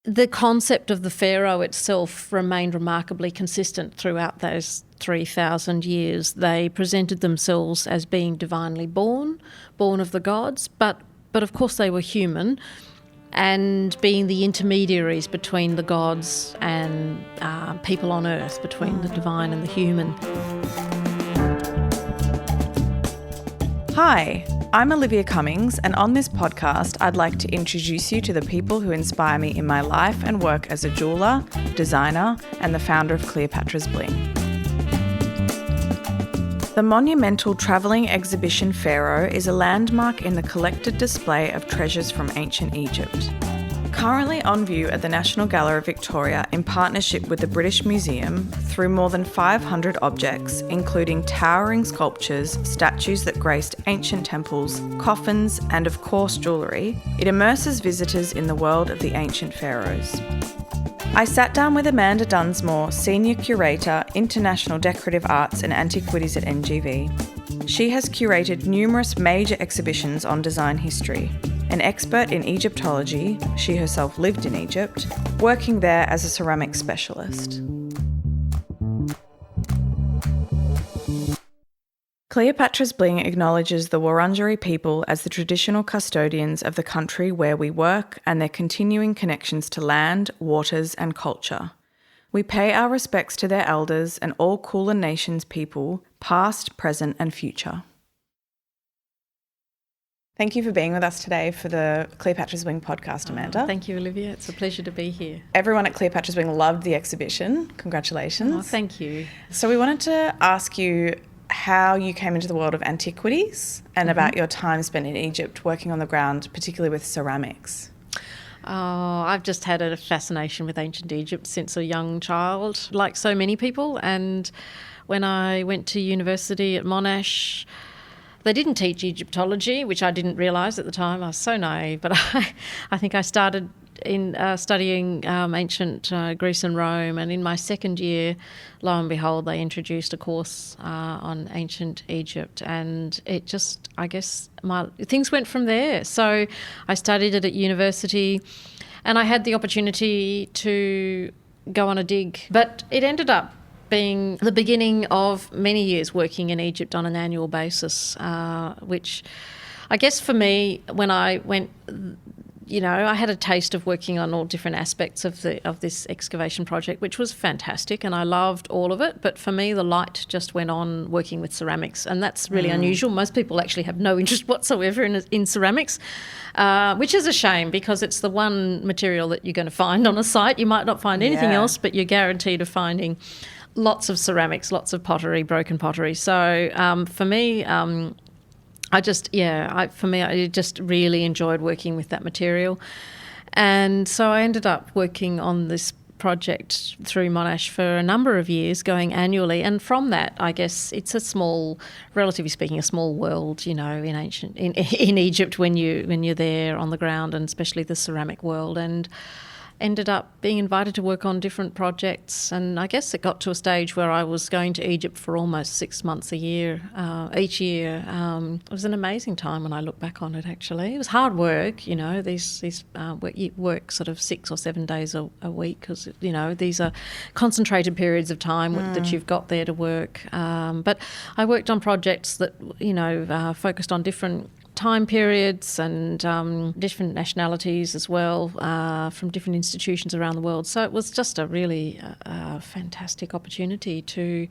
the concept of the pharaoh itself remained remarkably consistent throughout those 3,000 years. They presented themselves as being divinely born of the gods, but of course they were human, and being the intermediaries between the gods and people on earth, between the divine and the human. Hi, I'm Olivia Cummings, and on this podcast I'd like to introduce you to the people who inspire me in my life and work as a jeweller, designer, and the founder of Cleopatras Bling. The monumental travelling exhibition Pharaoh is a landmark in the collected display of treasures from ancient Egypt. Currently on view at the National Gallery of Victoria in partnership with the British Museum through more than 500 objects, including towering sculptures, statues that graced ancient temples, coffins, and of course jewellery, it immerses visitors in the world of the ancient pharaohs. I sat down with Amanda Dunsmore, Senior Curator, International Decorative Arts and Antiquities at NGV. She has curated numerous major exhibitions on design history. An expert in Egyptology, she herself lived in Egypt, working there as a ceramics specialist. Cleopatras Bling acknowledges the Wurundjeri people as the traditional custodians of the country where we work and their continuing connections to land, waters and culture. We pay our respects to their elders and all Kulin Nations people, past, present and future. Thank you for being with us today for the Cleopatras Bling podcast, Amanda. Thank you, Olivia. It's a pleasure to be here. Everyone at Cleopatras Bling loved the exhibition. Congratulations. Oh, thank you. So we wanted to ask you how you came into the world of antiquities and about your time spent in Egypt working on the ground, particularly with ceramics. Oh, I've just had a fascination with ancient Egypt since a young child, like so many people. And when I went to university at Monash, they didn't teach Egyptology, which I didn't realise at the time. I was so naive, but I think I started in studying ancient Greece and Rome, and in my second year, lo and behold, they introduced a course on ancient Egypt, and it just, I guess, things went from there. So I studied it at university, and I had the opportunity to go on a dig, but it ended up being the beginning of many years working in Egypt on an annual basis, which I guess for me, when I went, I had a taste of working on all different aspects of this excavation project, which was fantastic, and I loved all of it. But for me, the light just went on working with ceramics, and that's really unusual. Most people actually have no interest whatsoever in ceramics, which is a shame because it's the one material that you're going to find on a site. You might not find anything else, but you're guaranteed of finding lots of ceramics, lots of pottery, broken pottery. So for me, I just really enjoyed working with that material. And so I ended up working on this project through Monash for a number of years, going annually. And from that, I guess it's relatively speaking, a small world, in Egypt when you're there on the ground, and especially the ceramic world. And ended up being invited to work on different projects, and I guess it got to a stage where I was going to Egypt for almost 6 months a year, each year. It was an amazing time when I look back on it, actually. It was hard work, you work sort of 6 or 7 days a week because, these are concentrated periods of time that you've got there to work. But I worked on projects that, focused on different time periods and different nationalities as well, from different institutions around the world. So it was just a really fantastic opportunity to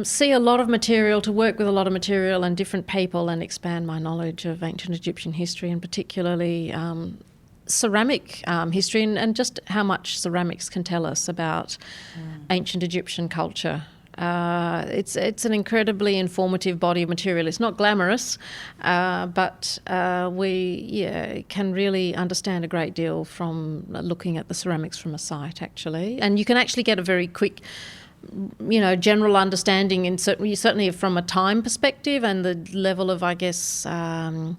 see a lot of material, to work with a lot of material and different people, and expand my knowledge of ancient Egyptian history, and particularly ceramic history, and just how much ceramics can tell us about ancient Egyptian culture. It's an incredibly informative body of material. It's not glamorous, but we can really understand a great deal from looking at the ceramics from a site, actually. And you can actually get a very quick general understanding, and certainly from a time perspective and the level of, I guess,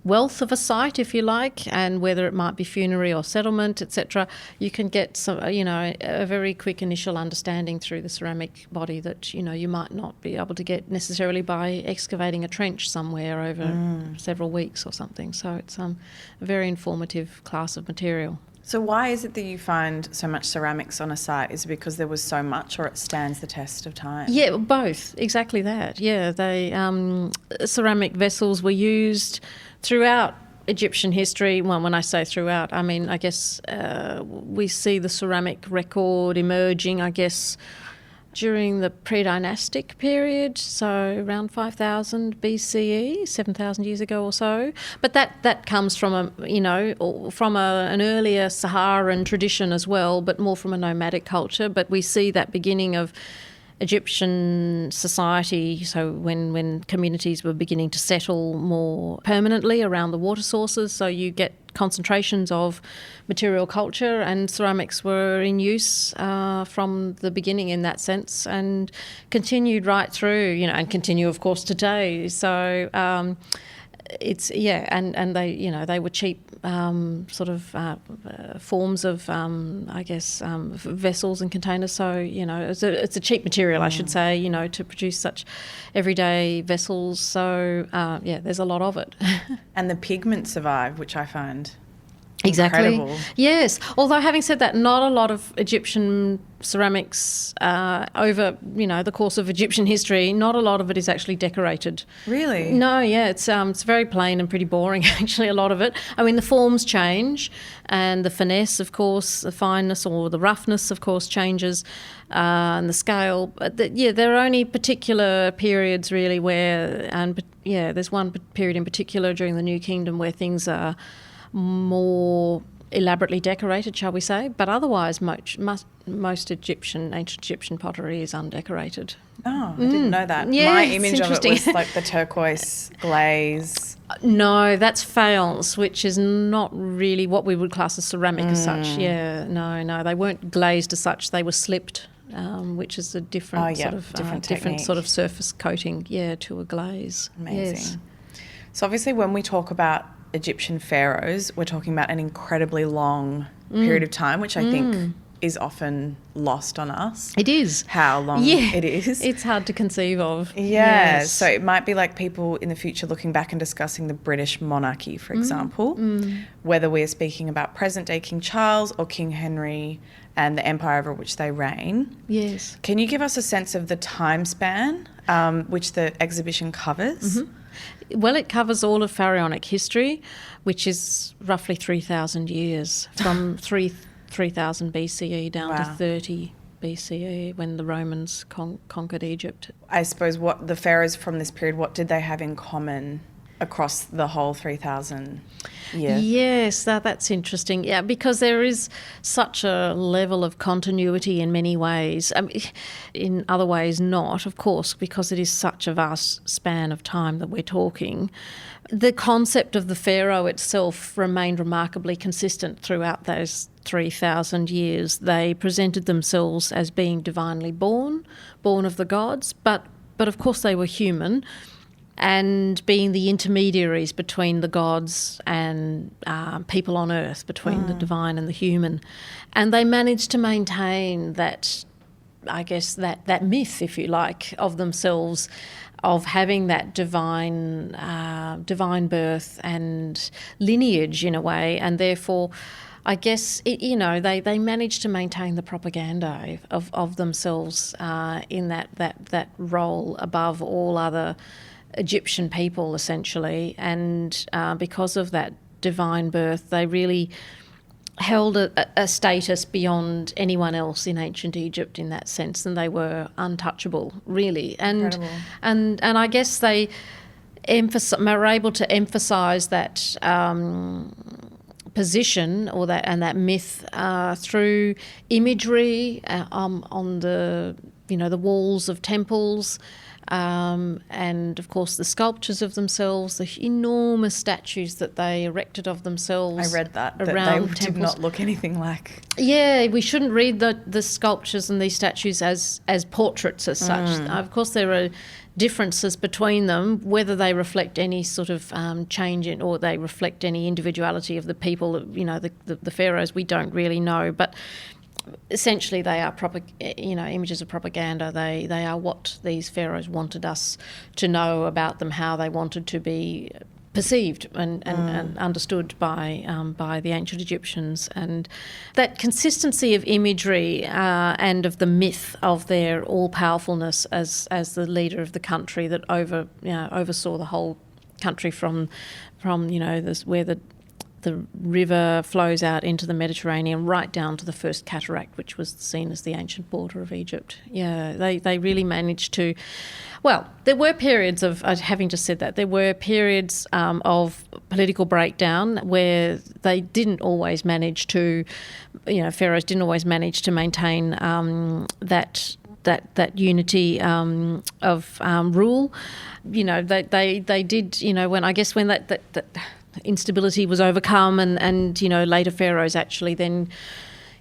wealth of a site, if you like, and whether it might be funerary or settlement, etc. You can get some, a very quick initial understanding through the ceramic body that, you might not be able to get necessarily by excavating a trench somewhere over several weeks or something. So it's a very informative class of material. So why is it that you find so much ceramics on a site? Is it because there was so much, or it stands the test of time? Yeah, both. Exactly that. Yeah, ceramic vessels were used throughout Egyptian history. Well, when I say throughout, I mean, I guess we see the ceramic record emerging, I guess, during the pre-dynastic period, so around 5000 BCE, 7,000 years ago or so. But that comes from an earlier Saharan tradition as well, but more from a nomadic culture. But we see that beginning of Egyptian society, so when communities were beginning to settle more permanently around the water sources, so you get concentrations of material culture, and ceramics were in use from the beginning in that sense, and continued right through, and continue of course today. So and they were cheap forms of vessels and containers. So it's a cheap material, I should say, to produce such everyday vessels. So there's a lot of it. And the pigment survived, which I find exactly incredible. Yes. Although having said that, not a lot of Egyptian ceramics over the course of Egyptian history, not a lot of it is actually decorated. Really? No, yeah, it's very plain and pretty boring actually, a lot of it. I mean, the forms change, and the finesse, of course, the fineness or the roughness, of course, changes, and the scale. But there are only particular periods really there's one period in particular during the New Kingdom where things are more elaborately decorated, shall we say, but otherwise most ancient Egyptian pottery is undecorated. Oh, I didn't know that. Yeah, my image of it was like the turquoise glaze. No, that's faience, which is not really what we would class as ceramic as such. Yeah, no, they weren't glazed as such, they were slipped, which is a different sort of surface coating, to a glaze. Amazing. Yes. So obviously when we talk about Egyptian pharaohs, we're talking about an incredibly long period of time, which I think is often lost on us. It is. How long it is. It's hard to conceive of. Yeah. Yes. So it might be like people in the future looking back and discussing the British monarchy, for example, whether we're speaking about present-day King Charles or King Henry and the empire over which they reign. Yes. Can you give us a sense of the time span which the exhibition covers? Mm-hmm. Well, it covers all of Pharaonic history, which is roughly 3,000 years, from 3000 BCE down to 30 BCE when the Romans conquered Egypt. I suppose what the pharaohs from this period, what did they have in common across the whole 3,000 years? Yes, that's interesting. Yeah, because there is such a level of continuity in many ways. In other ways not, of course, because it is such a vast span of time that we're talking. The concept of the pharaoh itself remained remarkably consistent throughout those 3,000 years. They presented themselves as being divinely born of the gods, but of course they were human, and being the intermediaries between the gods and people on earth, between the divine and the human. And they managed to maintain that, I guess, that myth, if you like, of themselves, of having that divine birth and lineage in a way, and therefore I guess, they managed to maintain the propaganda of themselves in that role above all other Egyptian people, essentially. And because of that divine birth, they really held a status beyond anyone else in ancient Egypt in that sense, and they were untouchable, really. And I guess they were able to emphasise that position or that myth through imagery on the walls of temples, and of course the sculptures of themselves, the enormous statues that they erected of themselves. I read that around they temples. Did not look anything like. Yeah, we shouldn't read the sculptures and these statues as portraits as such. Of course, there are differences between them, whether they reflect any sort of change in, or they reflect any individuality of the people. The pharaohs, we don't really know, but essentially they are images of propaganda. They are what these pharaohs wanted us to know about them, how they wanted to be perceived and understood by the ancient Egyptians, and that consistency of imagery and of the myth of their all-powerfulness as the leader of the country that oversaw the whole country from where the river flows out into the Mediterranean, right down to the first cataract, which was seen as the ancient border of Egypt. Yeah, they really managed to. Well, there were periods of, having just said that, there were periods of political breakdown where they didn't always manage to, pharaohs didn't always manage to maintain that unity of rule. They did, when that instability was overcome and later pharaohs actually then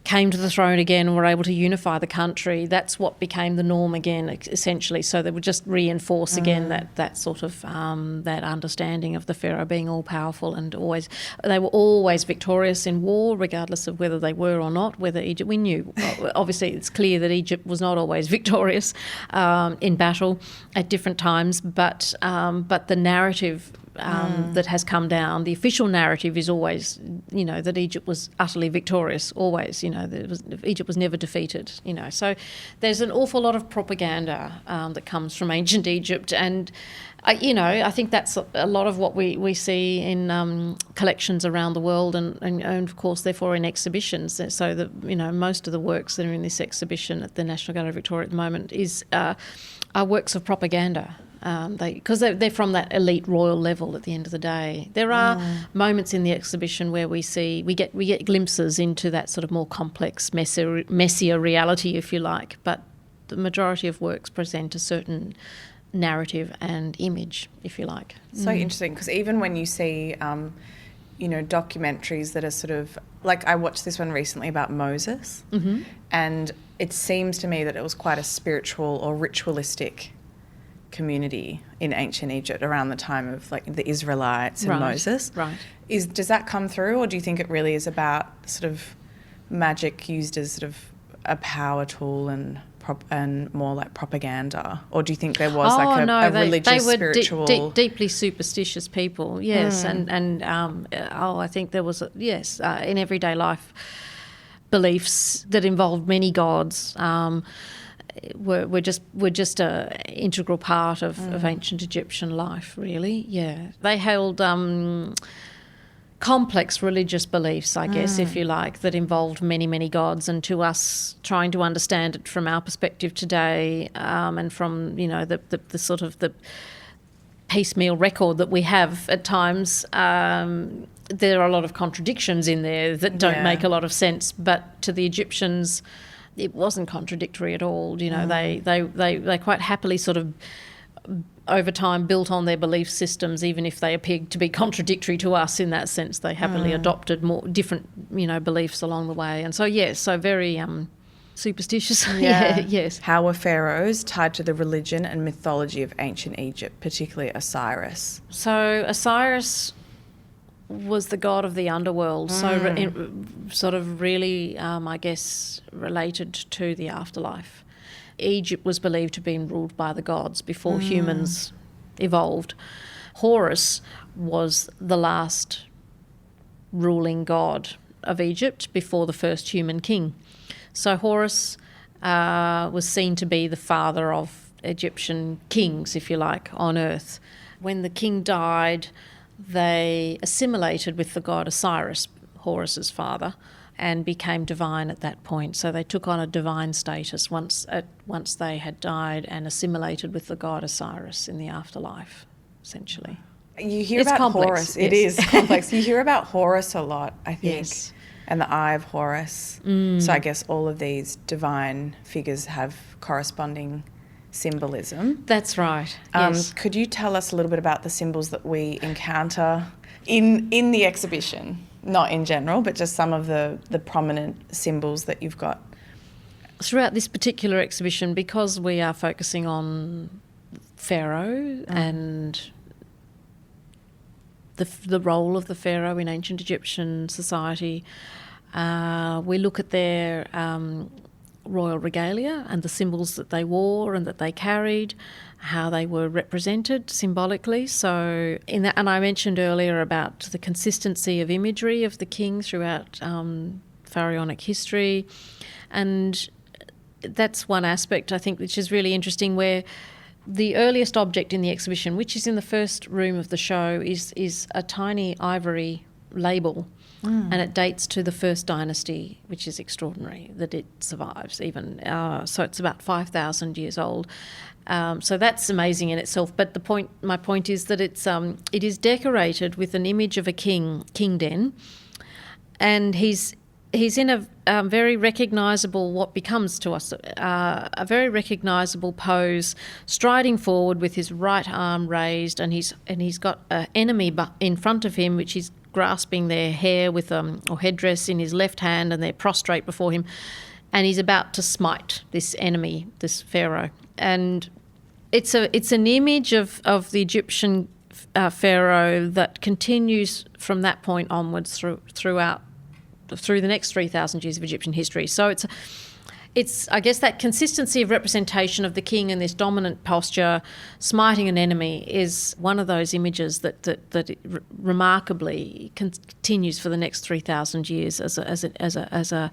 came to the throne again and were able to unify the country. That's what became the norm again, essentially. So they would just reinforce again that sort of that understanding of the pharaoh being all powerful, and they were always victorious in war, regardless of whether they were or not. Whether Egypt, we knew obviously it's clear that Egypt was not always victorious in battle at different times, but the narrative that has come down, the official narrative is always, that Egypt was utterly victorious, always, Egypt was never defeated, So there's an awful lot of propaganda that comes from ancient Egypt, and, I think that's a lot of what we see in collections around the world and of course, therefore, in exhibitions. So that, most of the works that are in this exhibition at the National Gallery of Victoria at the moment are works of propaganda. Because they're from that elite royal level at the end of the day. There are moments in the exhibition where we get glimpses into that sort of more complex, messier reality, if you like, but the majority of works present a certain narrative and image, if you like. So interesting, because even when you see, documentaries that are sort of, like I watched this one recently about Moses, and it seems to me that it was quite a spiritual or ritualistic community in ancient Egypt around the time of like the Israelites and Moses. Right. Does that come through, or do you think it really is about sort of magic used as sort of a power tool and more like propaganda? Or do you think there was religious, they were spiritual... deeply superstitious people, yes. And I think there was, in everyday life, beliefs that involved many gods, were just a integral part of ancient Egyptian life, really. Yeah, they held complex religious beliefs, I guess, if you like, that involved many, many gods. And to us, trying to understand it from our perspective today, and from the sort of the piecemeal record that we have at times, there are a lot of contradictions in there that don't make a lot of sense. But to the Egyptians, it wasn't contradictory at all. They quite happily sort of over time built on their belief systems, even if they appeared to be contradictory to us in that sense. They happily adopted more different, beliefs along the way. And so, so very superstitious. Yes. How were pharaohs tied to the religion and mythology of ancient Egypt, particularly Osiris? So Osiris was the god of the underworld, so sort of really, I guess, related to the afterlife. Egypt was believed to have been ruled by the gods before humans evolved. Horus was the last ruling god of Egypt before the first human king. So Horus was seen to be the father of Egyptian kings, if you like, on earth. When the king died, they assimilated with the god Osiris, Horus's father, and became divine at that point. So they took on a divine status once they had died and assimilated with the god Osiris in the afterlife, essentially. You hear about complex, Horus. Yes. It is complex. You hear about Horus a lot, I think, yes. And the Eye of Horus. So I guess all of these divine figures have corresponding symbolism. That's right, yes. Could you tell us a little bit about the symbols that we encounter in the exhibition? Not in general, but just some of the prominent symbols that you've got. Throughout this particular exhibition, because we are focusing on Pharaoh and the role of the Pharaoh in ancient Egyptian society, we look at their royal regalia and the symbols that they wore and that they carried. how they were represented symbolically. So in that, and I mentioned earlier about the consistency of imagery of the king throughout pharaonic history, and that's one aspect I think which is really interesting, where the earliest object in the exhibition, which is in the first room of the show, is a tiny ivory label. And it dates to the first dynasty, which is extraordinary that it survives even. So it's about 5,000 years old. So that's amazing in itself. But my point is that it is decorated with an image of a king, King Den, and he's in a very recognisable, what becomes to us a very recognisable pose, striding forward with his right arm raised, and he's got an enemy in front of him, which he's grasping their hair with or headdress in his left hand, and they're prostrate before him, and he's about to smite this enemy, this pharaoh. And it's an image of the Egyptian pharaoh that continues from that point onwards through the next 3,000 years of Egyptian history. So it's I guess that consistency of representation of the king in this dominant posture, smiting an enemy, is one of those images that remarkably continues for the next 3,000 years as a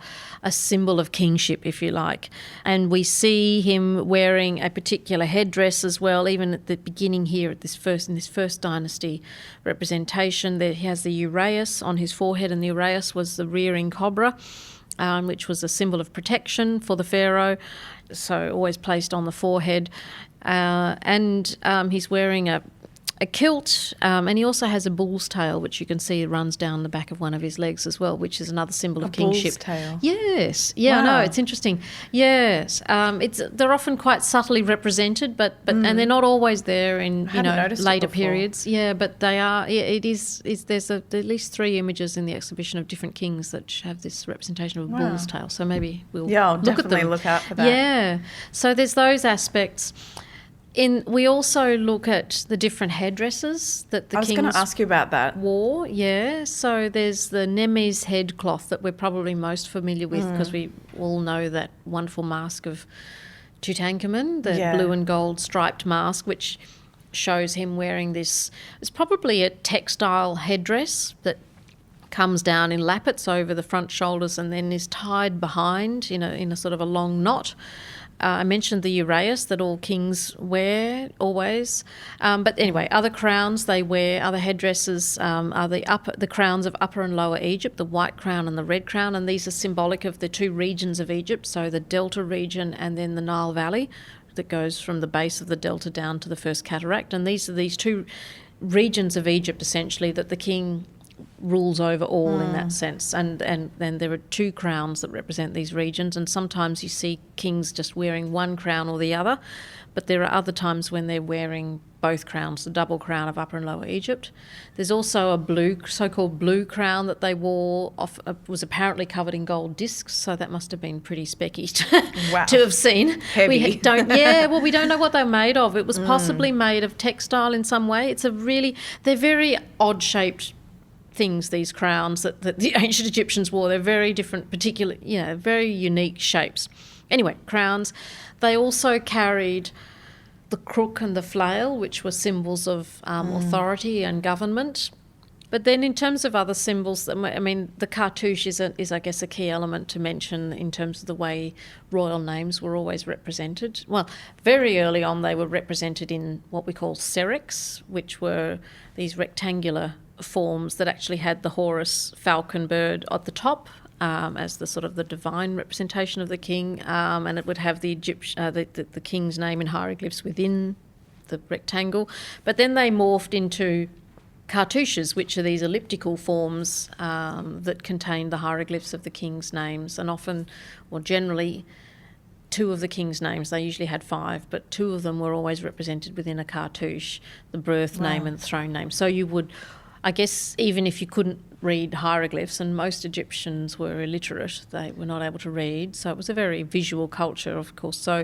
symbol of kingship, if you like. And we see him wearing a particular headdress as well, even at the beginning here in this first dynasty representation. There he has the uraeus on his forehead, and the uraeus was the rearing cobra, which was a symbol of protection for the pharaoh, so always placed on the forehead. And he's wearing a kilt, and he also has a bull's tail, which you can see runs down the back of one of his legs as well, which is another symbol of kingship. Bull's tail? Yes. Yeah, wow. I know, it's interesting. Yes. They're often quite subtly represented, but and they're not always there in later periods. Yeah, but they are. Yeah, it is. There's at least 3 images in the exhibition of different kings that have this representation of a bull's tail. So maybe we'll I'll look at definitely them. look out for that. Yeah. So there's those aspects. We also look at the different headdresses that the kings... I was going to ask you about that. ...wore, yeah. So there's the Nemes headcloth that we're probably most familiar with, because we all know that wonderful mask of Tutankhamun, the blue and gold striped mask, which shows him wearing this... It's probably a textile headdress that comes down in lappets over the front shoulders and then is tied behind in a sort of a long knot. I mentioned the uraeus that all kings wear always. But anyway, other crowns they wear, other headdresses are the crowns of Upper and Lower Egypt, the white crown and the red crown, and these are symbolic of the 2 regions of Egypt, so the Delta region and then the Nile Valley that goes from the base of the Delta down to the first cataract. And these are these 2 regions of Egypt essentially that the king rules over all in that sense, and then there are 2 crowns that represent these regions, and sometimes you see kings just wearing one crown or the other, but there are other times when they're wearing both crowns, the double crown of Upper and Lower Egypt. There's also a so-called blue crown that they wore, was apparently covered in gold discs, so that must have been pretty specky to have seen. Heavy. We don't know what they're made of. It was possibly made of textile in some way. They're very odd-shaped things, these crowns that the ancient Egyptians wore. They're very different, particular, very unique shapes. Anyway, crowns. They also carried the crook and the flail, which were symbols of authority and government. But then in terms of other symbols, the cartouche is I guess, a key element to mention in terms of the way royal names were always represented. Well, very early on they were represented in what we call sereks, which were these rectangular forms that actually had the Horus falcon bird at the top as the sort of the divine representation of the king, and it would have the king's name in hieroglyphs within the rectangle. But then they morphed into cartouches, which are these elliptical forms that contain the hieroglyphs of the king's names, and often, or generally, 2 of the king's names. They usually had 5, but 2 of them were always represented within a cartouche, the birth name and the throne name. So you would, I guess, even if you couldn't read hieroglyphs, and most Egyptians were illiterate, they were not able to read, so it was a very visual culture, of course. So,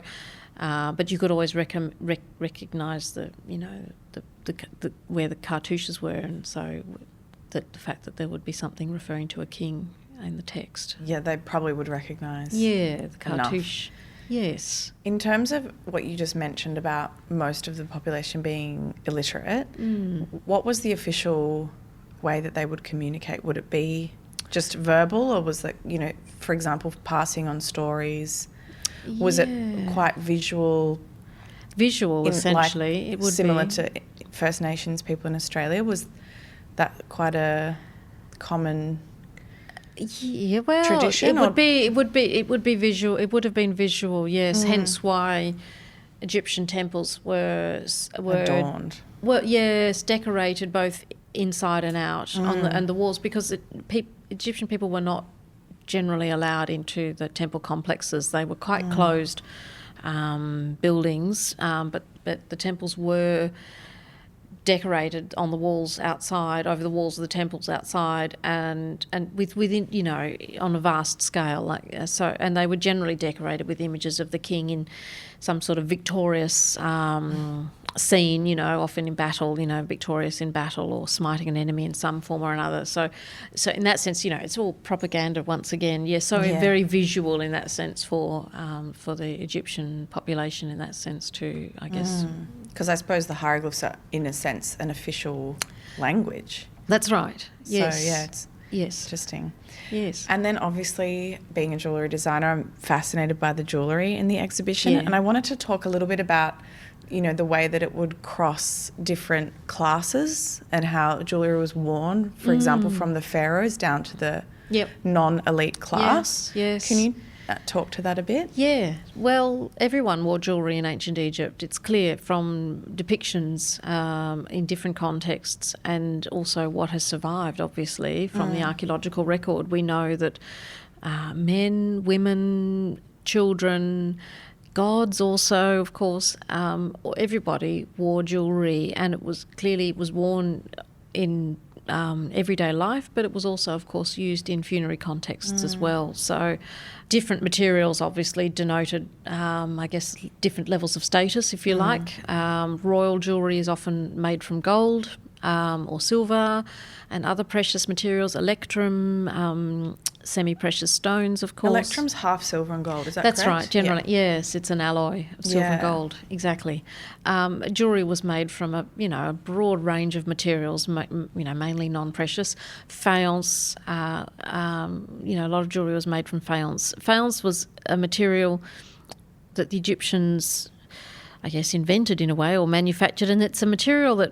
but you could always recognise the where the cartouches were, and so the fact that there would be something referring to a king in the text. Yeah, they probably would recognise. Yeah, the cartouche. Yes. In terms of what you just mentioned about most of the population being illiterate, what was the official way that they would communicate? Would it be just verbal, or was it, you know, for example, passing on stories? Was it quite visual? Visual, essentially. Like, it would similar be to First Nations people in Australia. Was that quite a common tradition? It would be visual. It would have been visual, yes. Hence why Egyptian temples were adorned. Well, yes, decorated both inside and out on the walls, because Egyptian people were not generally allowed into the temple complexes. They were quite closed buildings, but the temples were decorated on the walls outside, over the walls of the temples outside, and within, you know, on a vast scale, like so. And they were generally decorated with images of the king in some sort of victorious scene, you know, often in battle, you know, victorious in battle or smiting an enemy in some form or another. So in that sense, you know, it's all propaganda once again. Yeah, so very visual in that sense for the Egyptian population in that sense too, I guess. Because I suppose the hieroglyphs are, in a sense, an official language. That's right. Yes. So, yeah, it's interesting. Yes. And then, obviously, being a jewellery designer, I'm fascinated by the jewellery in the exhibition. And I wanted to talk a little bit about, you know, the way that it would cross different classes and how jewellery was worn, for example, from the pharaohs down to the non-elite class. Yes. Can you talk to that a bit? Yeah. Well, everyone wore jewellery in ancient Egypt. It's clear from depictions in different contexts, and also what has survived, obviously, from the archaeological record. We know that men, women, children, gods also, of course, everybody wore jewellery, and it was worn in everyday life, but it was also, of course, used in funerary contexts as well. So different materials obviously denoted, I guess, different levels of status, if you like. Royal jewellery is often made from gold or silver and other precious materials, electrum, semi-precious stones, of course. Electrum's half silver and gold, is that correct? That's right, generally, yes, it's an alloy of silver and gold, exactly. Jewellery was made from a broad range of materials, mainly non-precious. Faience, a lot of jewellery was made from faience. Faience was a material that the Egyptians, I guess, invented in a way, or manufactured, and it's a material that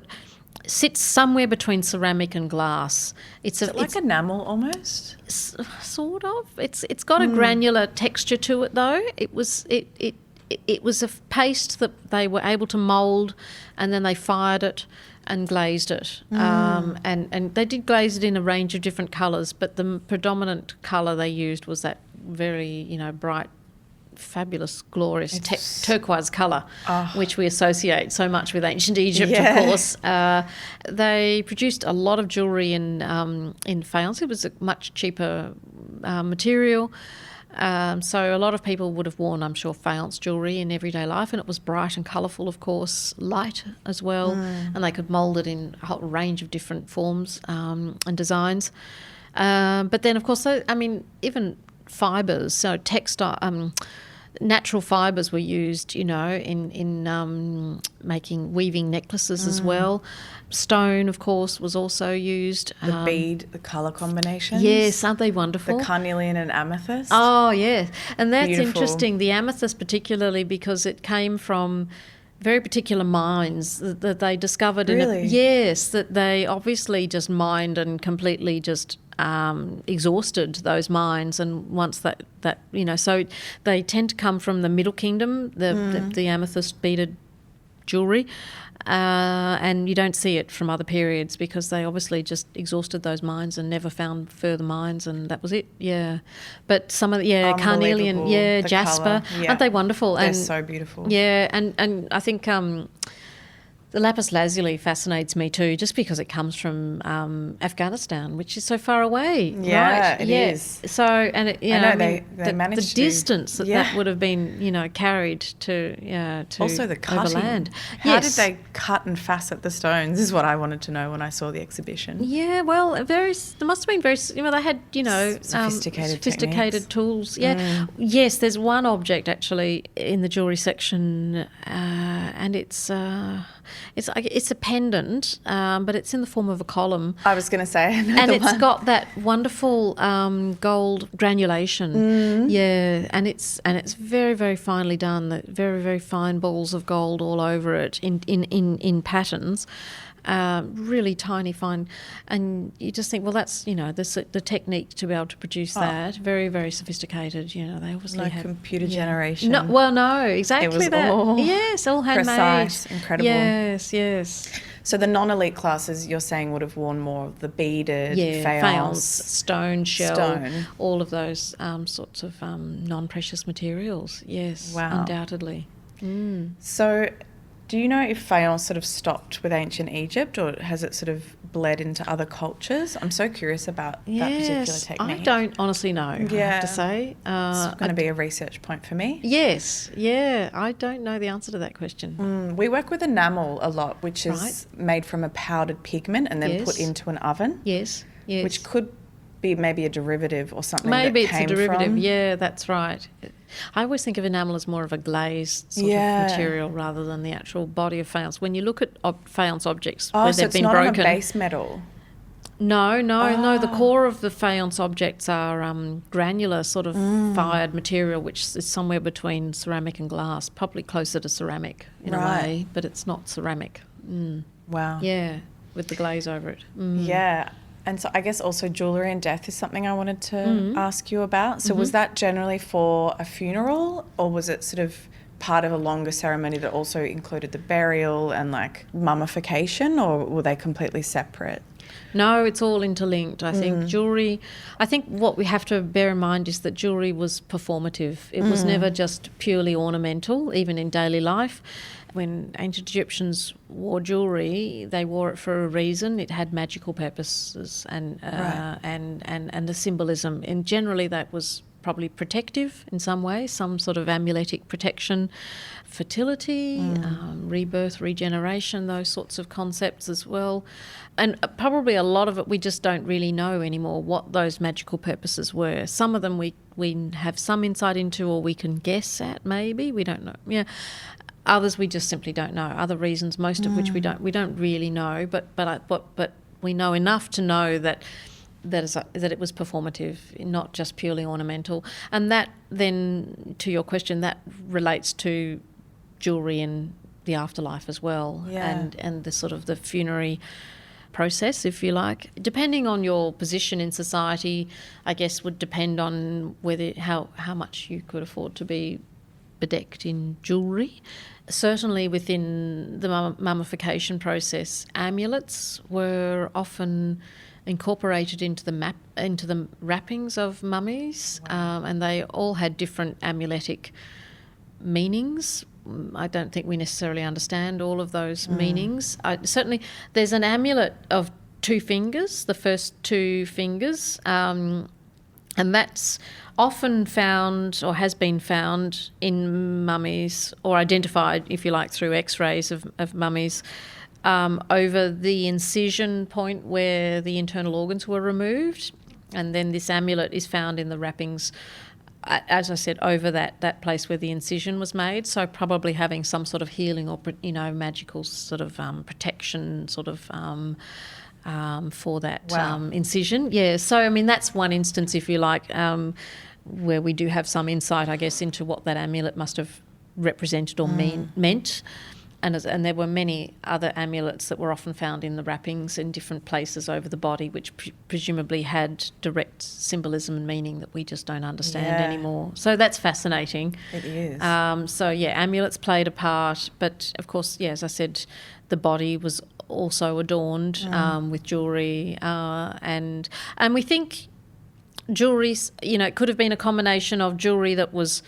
sits somewhere between ceramic and glass. Is it like enamel almost? Sort of. It's got a granular texture to it, though. It was a paste that they were able to mould, and then they fired it and glazed it. And they did glaze it in a range of different colours, but the predominant colour they used was that very bright, fabulous, glorious turquoise colour, which we associate so much with ancient Egypt, of course. They produced a lot of jewellery in faience. It was a much cheaper material. So a lot of people would have worn, I'm sure, faience jewellery in everyday life, and it was bright and colourful, of course, light as well, and they could mould it in a whole range of different forms and designs. But then, of course, even fibres, so textile, natural fibres were used, in weaving necklaces as well. Stone, of course, was also used. The bead, the colour combinations. Yes, aren't they wonderful? The carnelian and amethyst. Oh, yeah. And that's Beautiful. Interesting, the amethyst particularly, because it came from very particular mines that they discovered. Really? Yes, that they obviously just mined and completely just exhausted those mines, and once that so they tend to come from the Middle Kingdom, the amethyst beaded jewellery, and you don't see it from other periods because they obviously just exhausted those mines and never found further mines, and that was it. But some of the carnelian, jasper, aren't they wonderful? They're so beautiful. And I think The lapis lazuli fascinates me too, just because it comes from Afghanistan, which is so far away. Yeah, right? it is. So, and it, you I know, know, the managed to distance that would have been, carried to also the cutting. overland. How did they cut and facet the stones? Is what I wanted to know when I saw the exhibition. Yeah, well, there must have been very. They had sophisticated tools. Yeah, yes. There's one object actually in the jewellery section, and it's a pendant, but it's in the form of a column. I was going to say, and it's got that wonderful gold granulation. Yeah, and it's very, very finely done. Very, very fine balls of gold all over it in patterns. Really tiny, fine, and you just think, well, that's the technique to be able to produce that. Very, very sophisticated. They obviously have computer generation. No, exactly. It was that. all yes, all handmade. Precise, incredible. Yes. So the non-elite classes, you're saying, would have worn more of the beaded, faience, stone, shell, stone. all of those sorts of non-precious materials. Yes, wow. Undoubtedly. So do you know if faience sort of stopped with ancient Egypt, or has it sort of bled into other cultures? I'm so curious about that particular technique. I don't honestly know, I have to say. It's going to be a research point for me. Yes, I don't know the answer to that question. We work with enamel a lot, which is made from a powdered pigment and then put into an oven. Yes. Which could be maybe a derivative or something. Maybe that it's a derivative. from. Yeah, that's right. I always think of enamel as more of a glazed sort of material rather than the actual body of faience. When you look at faience objects where they've been broken, it's not on a base metal. No. The core of the faience objects are granular sort of fired material, which is somewhere between ceramic and glass, probably closer to ceramic in a way, but it's not ceramic. Wow. Yeah, with the glaze over it. Yeah. And so I guess also jewellery and death is something I wanted to ask you about. So was that generally for a funeral, or was it sort of part of a longer ceremony that also included the burial and like mummification, or were they completely separate? No, it's all interlinked. I think jewellery, I think what we have to bear in mind is that jewellery was performative. It was never just purely ornamental, even in daily life. When ancient Egyptians wore jewellery, they wore it for a reason. It had magical purposes and the symbolism. And generally that was probably protective in some way, some sort of amuletic protection, fertility, rebirth, regeneration, those sorts of concepts as well. And probably a lot of it we just don't really know anymore what those magical purposes were. Some of them we have some insight into, or we can guess at maybe. We don't know. Yeah. Others we just simply don't know. Other reasons, most of which we don't really know, but we know enough to know that it was performative, not just purely ornamental. And that then, to your question, that relates to jewellery in the afterlife as well, and the sort of the funerary process, if you like. Depending on your position in society, I guess would depend on how much you could afford to be bedecked in jewellery. Certainly within the mummification process, amulets were often incorporated into the wrappings of mummies, and they all had different amuletic meanings. I don't think we necessarily understand all of those meanings. Certainly there's an amulet of 2 fingers, the first 2 fingers, and that's often found, or has been found, in mummies, or identified, if you like, through x-rays of mummies, over the incision point where the internal organs were removed. And then this amulet is found in the wrappings, as I said, over that place where the incision was made. So probably having some sort of healing or, magical sort of protection sort of for that incision. Yeah, so, I mean, that's one instance, if you like, where we do have some insight, I guess, into what that amulet must have represented or meant. And there were many other amulets that were often found in the wrappings in different places over the body, which presumably had direct symbolism and meaning that we just don't understand anymore. So that's fascinating. It is. Amulets played a part, but of course, as I said, the body was also adorned with jewellery, and we think jewellery, it could have been a combination of jewellery that was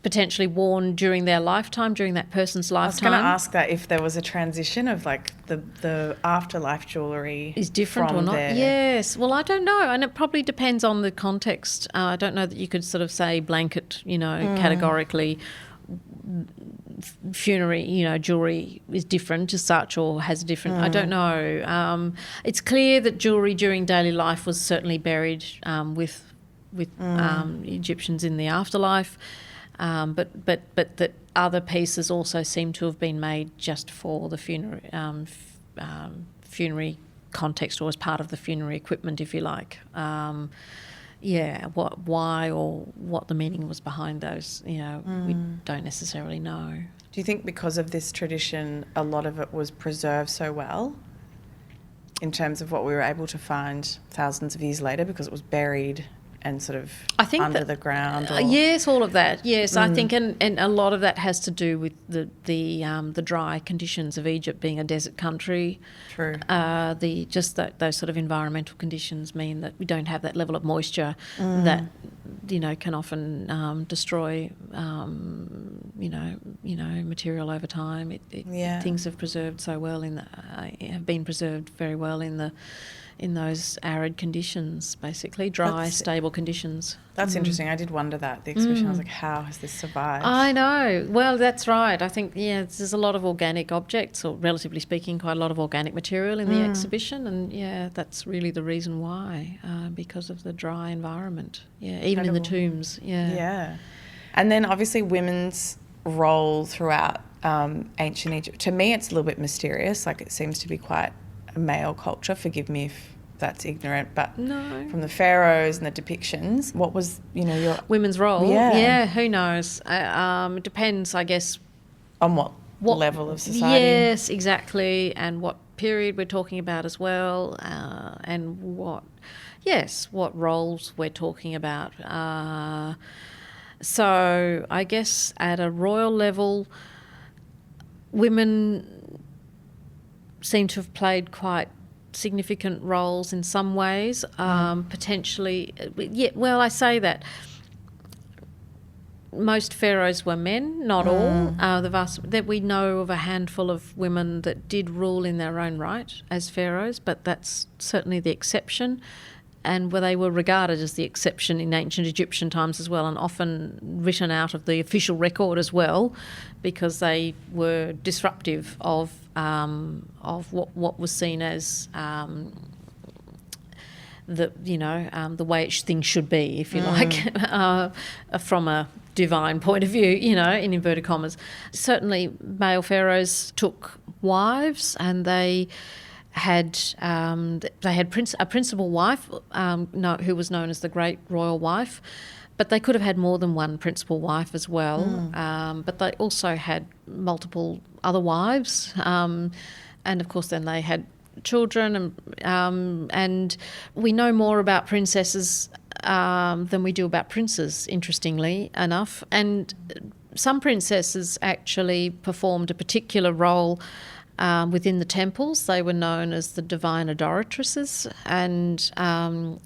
potentially worn during their lifetime, during that person's lifetime. I was going to ask that if there was a transition of like the afterlife jewellery is different or not. there. Yes. Well, I don't know. And it probably depends on the context. I don't know that you could sort of say blanket, categorically funerary, jewellery is different as such or has a different, I don't know. It's clear that jewellery during daily life was certainly buried with Egyptians in the afterlife. But that other pieces also seem to have been made just for the funerary context or as part of the funerary equipment, if you like. Why or what the meaning was behind those, we don't necessarily know. Do you think because of this tradition, a lot of it was preserved so well in terms of what we were able to find thousands of years later because it was buried and sort of under the ground? Yes, all of that. Yes, I think, and a lot of that has to do with the dry conditions of Egypt being a desert country. True. Those sort of environmental conditions mean that we don't have that level of moisture that can often destroy material over time. Things have preserved so well have been preserved very well in those arid conditions, basically dry, stable conditions. That's interesting. I did wonder that, the exhibition. I was like, how has this survived? I know. Well, that's right. I think, there's a lot of organic objects, or relatively speaking, quite a lot of organic material in the exhibition. And, that's really the reason why, because of the dry environment. Yeah, even in the tombs. Yeah. Yeah. And then obviously women's role throughout ancient Egypt. To me, it's a little bit mysterious. Like, it seems to be quite a male culture. Forgive me if that's ignorant, but no. From the pharaohs and the depictions, what was your women's role? Yeah, who knows? It depends, I guess, on what level of society. Yes, exactly, and what period we're talking about as well, and what roles we're talking about. So I guess at a royal level, women seem to have played quite significant roles in some ways, potentially. I say that. Most pharaohs were men, not all. That we know of a handful of women that did rule in their own right as pharaohs, but that's certainly the exception. And where they were regarded as the exception in ancient Egyptian times as well, and often written out of the official record as well, because they were disruptive of what was seen as the way things should be, if you like, from a divine point of view, in inverted commas. Certainly, male pharaohs took wives, and they had a principal wife, who was known as the Great Royal Wife, but they could have had more than one principal wife as well. But they also had multiple other wives, and of course then they had children, and we know more about princesses than we do about princes, interestingly enough. And some princesses actually performed a particular role within the temples. They were known as the divine adoratresses, and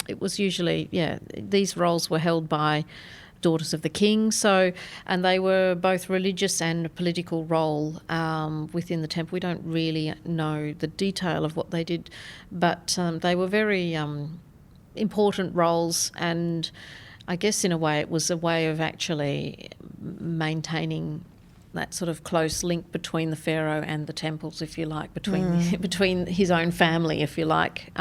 it was usually, these roles were held by daughters of the king. And they were both religious and a political role within the temple. We don't really know the detail of what they did, but they were very important roles, and I guess in a way it was a way of actually maintaining that sort of close link between the pharaoh and the temples, if you like, between his own family, if you like,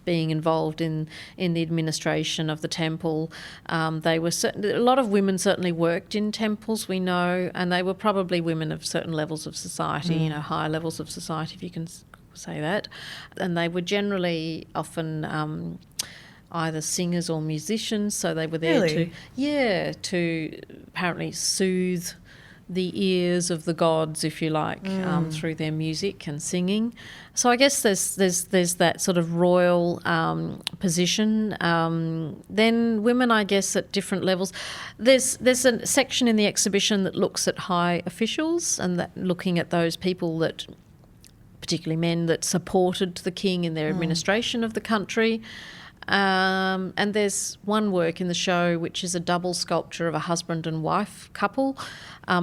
being involved in the administration of the temple. A lot of women certainly worked in temples, we know, and they were probably women of certain levels of society, higher levels of society, if you can say that. And they were generally often either singers or musicians, so they were there to apparently soothe the ears of the gods, if you like, through their music and singing. So I guess there's that sort of royal position. Then women, I guess, at different levels. There's a section in the exhibition that looks at high officials, and that looking at those people that, particularly men, that supported the king in their administration of the country. And there's one work in the show which is a double sculpture of a husband and wife couple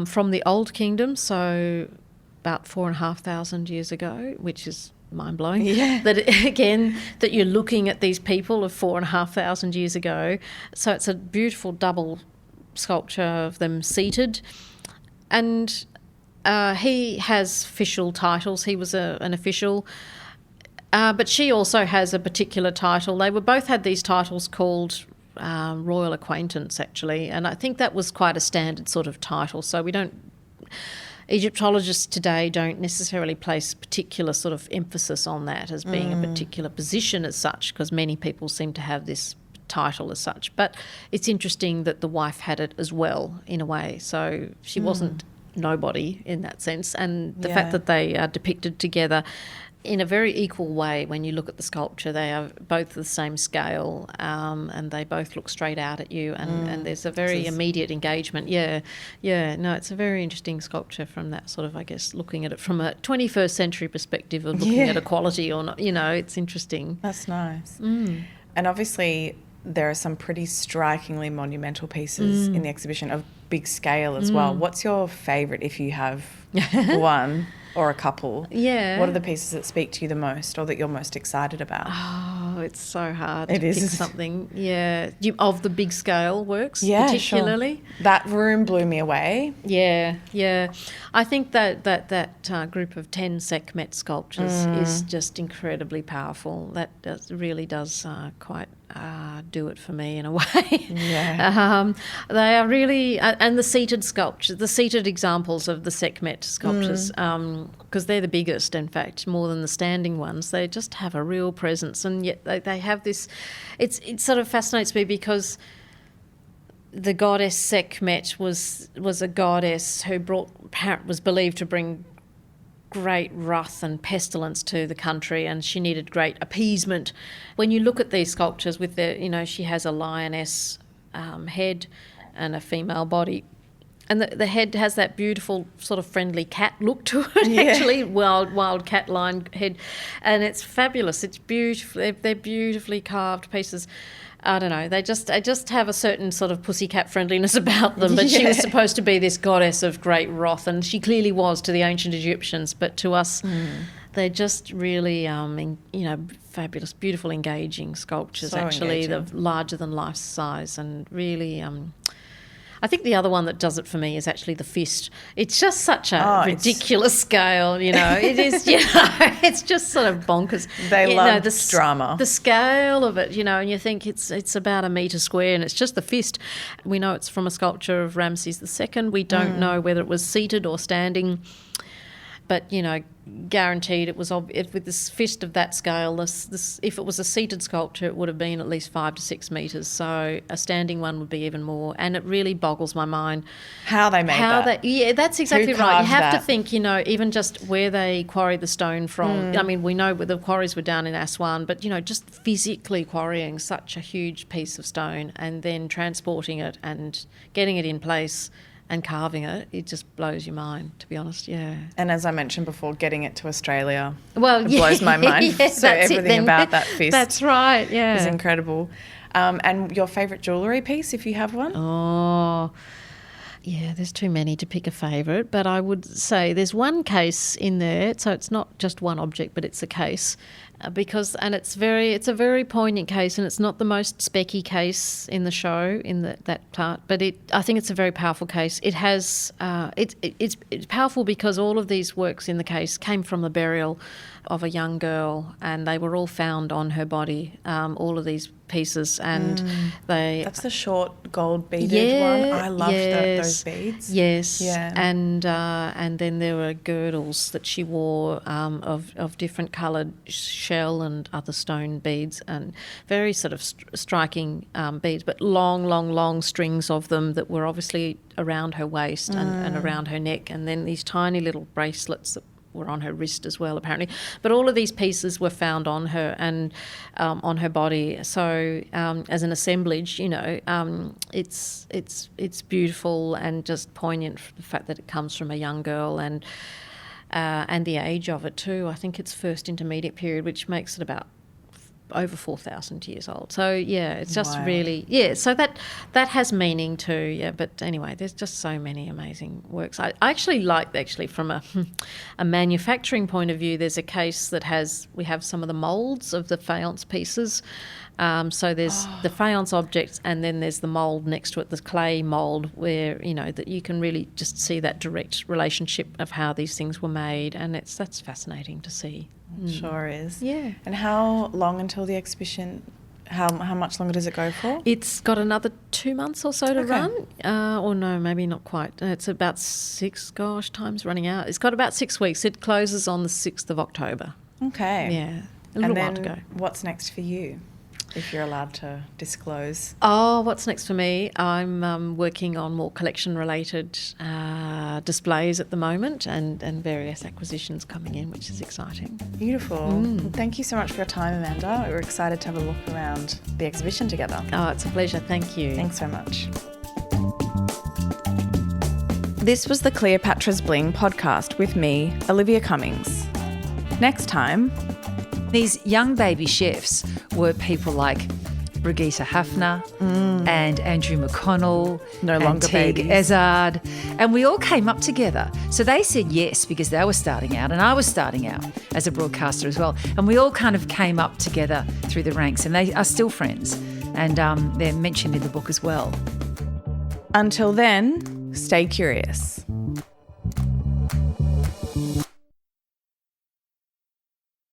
from the Old Kingdom, so about 4,500 years ago, which is mind-blowing. Yeah. That you're looking at these people of 4,500 years ago. So it's a beautiful double sculpture of them seated. And he has official titles. He was an official. But she also has a particular title. They both had these titles called Royal Acquaintance, actually. And I think that was quite a standard sort of title. So Egyptologists today don't necessarily place particular sort of emphasis on that as being a particular position as such, because many people seem to have this title as such. But it's interesting that the wife had it as well, in a way. So she wasn't nobody in that sense. And the fact that they are depicted together in a very equal way when you look at the sculpture. They are both the same scale, and they both look straight out at you, and there's a very immediate engagement. No, it's a very interesting sculpture from that sort of, I guess, looking at it from a 21st century perspective of looking at equality or not. It's interesting. That's nice. And obviously there are some pretty strikingly monumental pieces in the exhibition of big scale as well. What's your favourite, if you have one or a couple? Yeah. What are the pieces that speak to you the most or that you're most excited about? Oh, it's so hard to pick something. Yeah. Of the big scale works, particularly? Sure. That room blew me away. Yeah. I think that group of 10 Sekhmet sculptures is just incredibly powerful. That really does quite do it for me in a way. Yeah. They are really, and the seated sculptures, the seated examples of the Sekhmet sculptures, because they're the biggest, in fact, more than the standing ones. They just have a real presence, and yet they have this. It sort of fascinates me because the goddess Sekhmet was a goddess who was believed to bring great wrath and pestilence to the country, and she needed great appeasement. When you look at these sculptures with she has a lioness head and a female body, and the head has that beautiful sort of friendly cat look to it, actually, wild cat lion head, and it's fabulous. It's beautiful. They're beautifully carved pieces. I don't know, they just have a certain sort of pussycat friendliness about them, but she was supposed to be this goddess of great wrath, and she clearly was to the ancient Egyptians, but to us they're just really fabulous, beautiful, engaging sculptures. So actually they're larger than life size, and really I think the other one that does it for me is actually the fist. It's just such a ridiculous scale, It is, it's just sort of bonkers. They love drama. The scale of it, and you think it's about a metre square, and it's just the fist. We know it's from a sculpture of Ramses II. We don't know whether it was seated or standing, but, guaranteed it was with this fist of that scale. This if it was a seated sculpture, it would have been at least 5 to 6 metres. So a standing one would be even more. And it really boggles my mind how they made that. Yeah, that's exactly right. You have to think, even just where they quarried the stone from. I mean, we know the quarries were down in Aswan, but just physically quarrying such a huge piece of stone and then transporting it and getting it in place and carving it just blows your mind, to be honest, yeah. And as I mentioned before, getting it to Australia blows my mind. So everything about that fist that's right, is incredible. And your favourite jewellery piece, if you have one? Oh, yeah, there's too many to pick a favourite, but I would say there's one case in there, so it's not just one object, but it's a case. It's a very poignant case, and it's not the most specky case in the show in that part, but I think it's a very powerful case. It has it's powerful because all of these works in the case came from the burial of a young girl, and they were all found on her body, all of these pieces, and that's the short gold beaded one. I loved those beads. Yes, yeah. And then there were girdles that she wore of different coloured shell and other stone beads, and very sort of striking beads, but long strings of them that were obviously around her waist and around her neck, and then these tiny little bracelets that were on her wrist as well, apparently. But all of these pieces were found on her and on her body. So as an assemblage, it's beautiful and just poignant for the fact that it comes from a young girl and the age of it too. I think it's first intermediate period, which makes it about over 4,000 years old. So, yeah, it's just really, yeah, so that has meaning too, yeah. But anyway, there's just so many amazing works. I actually like, from a manufacturing point of view, there's a case that we have some of the moulds of the faience pieces. So there's the faience objects, and then there's the mould next to it, the clay mould, where, that you can really just see that direct relationship of how these things were made, and that's fascinating to see. It sure is. Yeah. And how long until the exhibition? How much longer does it go for? It's got another 2 months or so to run. Or no, maybe not quite. It's about time's running out. It's got about 6 weeks. It closes on the 6th of October. Okay. Yeah, a little while to go. What's next for you, if you're allowed to disclose? Oh, what's next for me? I'm working on more collection-related displays at the moment, and various acquisitions coming in, which is exciting. Beautiful. Well, thank you so much for your time, Amanda. We're excited to have a look around the exhibition together. Oh, it's a pleasure. Thank you. Thanks so much. This was the Cleopatras Bling podcast with me, Olivia Cummings. Next time... These young baby chefs were people like Brigitte Hafner and Andrew McConnell, no longer Teague babies, Ezard, and we all came up together. So they said yes because they were starting out, and I was starting out as a broadcaster as well. And we all kind of came up together through the ranks, and they are still friends, and they're mentioned in the book as well. Until then, stay curious.